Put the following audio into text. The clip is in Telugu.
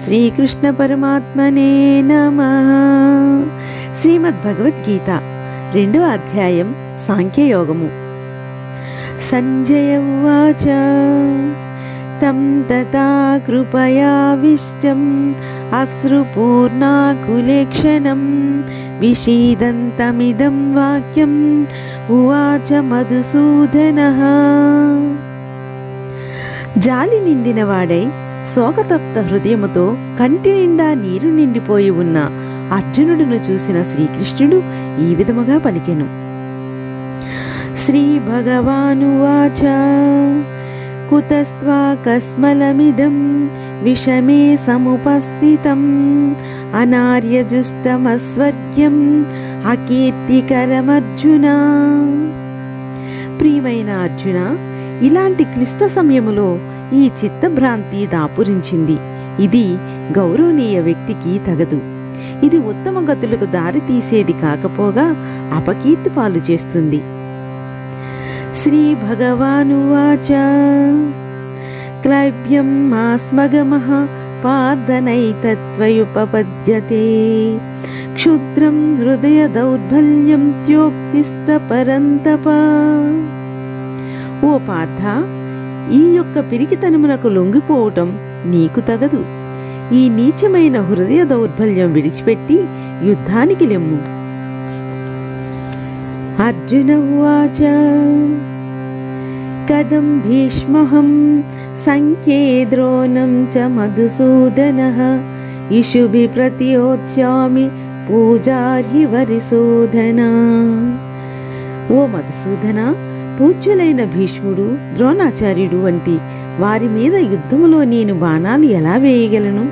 శ్రీకృష్ణ పరమాత్మనే నమః. శ్రీమద్ భగవద్గీత 2వ అధ్యాయం సాంఖ్యయోగము. సంజయ ఉవాచ తం తథా కృపయావిష్టం అశ్రుపూర్ణాకులేక్షణం విషీదంతమిదం వాక్యం ఉవాచ మధుసూదనః. జాలి నిండినవాడై శోకతప్త హృదయముతో కంటి నిండా నీరు నిండిపోయి ఉన్న అర్జునుడును చూసిన శ్రీకృష్ణుడు ఈ విధముగా పలికెను. శ్రీ భగవానువాచ కుతస్త్వా కస్మలమిదం విషమే సముపస్థితం అనార్యజుష్టమస్వర్గ్యం అకీర్తికరమర్జున. ప్రియమైన అర్జున, ఇలాంటి క్లిష్ట సమయములో ఈ చిత్తభ్రాంతి దాపురించింది. ఇది గౌరవనీయ వ్యక్తికి తగదు. ఇది ఉత్తమ గతులకు దారి తీసేది కాకపోగా అపకీర్తి పాలు చేస్తుంది. శ్రీ భగవానువాచ క్లైబ్యం ఆస్మగమః పార్థనైతత్వయుపపద్యతే క్షుద్రం హృదయ దౌర్బల్యం త్యోక్తిష్ట పరంతప. ఓ పార్థ, ఈ యొక్క పిరికితనమునకు లొంగిపోవటం నీకు తగదు. ఈ నీచమైన హృదయ దౌర్బల్యం విడిచిపెట్టి యుద్ధానికి లెమ్ము. అర్జున ఉవాచ కథం భీష్మహం సంఖ్యే ద్రోణం చ మధుసూదనః ఇషుభి ప్రతియోత్స్యామి పూజార్హి వరిసూదన. ఓ మధుసూదన, పూజ్యులైన భీష్ముడు, ద్రోణాచార్యుడు వంటి వారి మీద యుద్ధములో నేను బాణాలు ఎలా వేయగలను?